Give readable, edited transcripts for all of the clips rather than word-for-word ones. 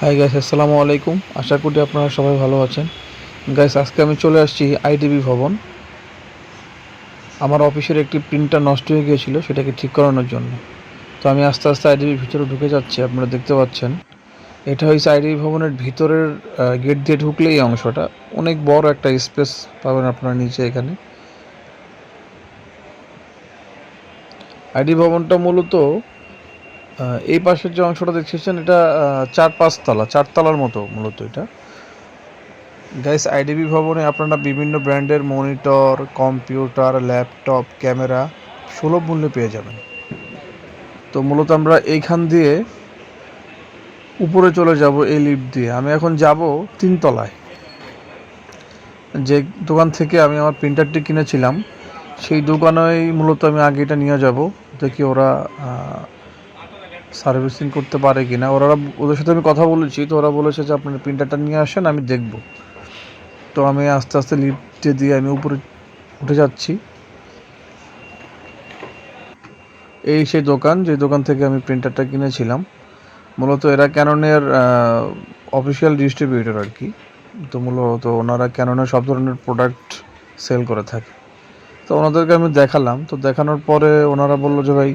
Hi guys, আসসালামু আলাইকুম। আশা করি আপনারা সবাই ভালো আছেন। গাইস, আজকে আমি চলে আসছি আইডিবি ভবন। আমার অফিসের একটি প্রিন্টার নষ্ট হয়ে গিয়েছিল, সেটাকে ঠিক করানোর জন্য। তো আমি আস্তে আস্তে আইডিবির ভিতরে ঢুকে যাচ্ছি, আপনারা দেখতে পাচ্ছেন। এটা হচ্ছে আইডিবি ভবনের ভিতরের গেট দিয়ে ঢুকলেই এই অংশটা। অনেক বড় একটা স্পেস পাবেন আপনারা নিচে এখানে। আইডিবি ভবনটা মূলত এই পাশের যে অংশটা দেখছেন, এটা 4-5 তলা, 4 তলার মতো মূলত এটা। গাইস, আইডিবি ভবনে আপনারা বিভিন্ন ব্র্যান্ডের মনিটর, কম্পিউটার, ল্যাপটপ, ক্যামেরা সুলভ মূল্যে পেয়ে যাবেন। তো মূলত আমরা এইখান দিয়ে উপরে চলে যাব এই লিফট দিয়ে। আমি এখন যাব 3 তলায়। যে দোকান থেকে আমি আমার প্রিন্টারটি কিনেছিলাম, সেই দোকানেই মূলত আমি আগে এটা নিয়ে যাব, দেখি ওরা সার্ভিসিং করতে পারে কিনা। ওদের সাথে আমি কথা বলেছি, তো ওরা বলেছে যে আপনার প্রিন্টারটা নিয়ে আসেন, আমি দেখব। তো আমি আস্তে আস্তে লিফটে দিয়ে আমি উপরে উঠে যাচ্ছি। এই সেই দোকান, যে দোকান থেকে আমি প্রিন্টারটা কিনেছিলাম। মূলত এরা ক্যাননের অফিসিয়াল ডিস্ট্রিবিউটর আর কি। তো মূলত ওনারা ক্যাননের সব ধরনের প্রোডাক্ট সেল করে থাকে। তো ওনাদেরকে আমি দেখালাম, তো দেখানোর পরে ওনারা বললো যে ভাই,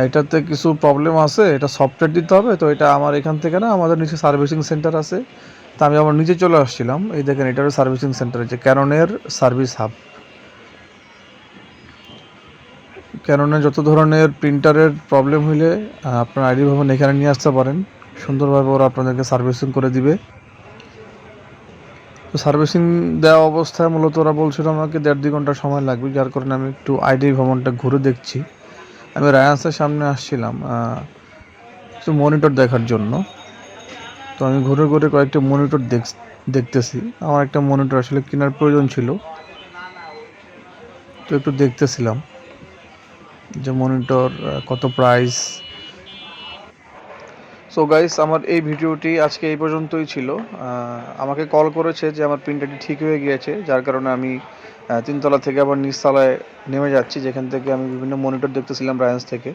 এটাতে কিছু প্রবলেম আছে, এটা সফটওয়্যার দিতে হবে। তো এটা আমার এখান থেকে না, আমাদের নিচে সার্ভিসিং সেন্টার আছে। তো আমি আবার নিচে চলে আসছিলাম। এই দেখেন, এটারও সার্ভিসিং সেন্টার, যে ক্যাননের সার্ভিস হাব। ক্যাননের যত ধরনের প্রিন্টারের প্রবলেম হইলে আপনার আইডি ভবন এখানে নিয়ে আসতে পারেন। সুন্দরভাবে ওরা আপনাদেরকে সার্ভিসিং করে দিবে। তো সার্ভিসিং দেওয়া অবস্থায় মূলত ওরা বলছিল আমাকে 1.5-2 ঘন্টা সময় লাগবে, যার কারণে আমি একটু আইডি ভবনটা ঘুরে দেখছি। আমি রায়ান্সের সামনে আসছিলাম কিছু মনিটর দেখার জন্য। তো আমি ঘুরে ঘুরে কয়েকটা মনিটর দেখতেছি। আমার একটা মনিটর আসলে কেনার প্রয়োজন ছিল, তো একটু দেখতেছিলাম যে মনিটর কত প্রাইস। সো গাইস, আমার এই ভিডিওটি আজকে এই পর্যন্তই ছিল। আমাকে কল করেছে যে আমার প্রিন্টারটি ঠিক হয়ে গিয়েছে, যার কারণে আমি 3 তলা থেকে আবার নিচ তলায় নেমে যাচ্ছি, যেখান থেকে আমি বিভিন্ন মনিটর দেখতেছিলাম রায়ান্স থেকে।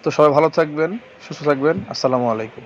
তো সবাই ভালো থাকবেন, সুস্থ থাকবেন। আসসালামু আলাইকুম।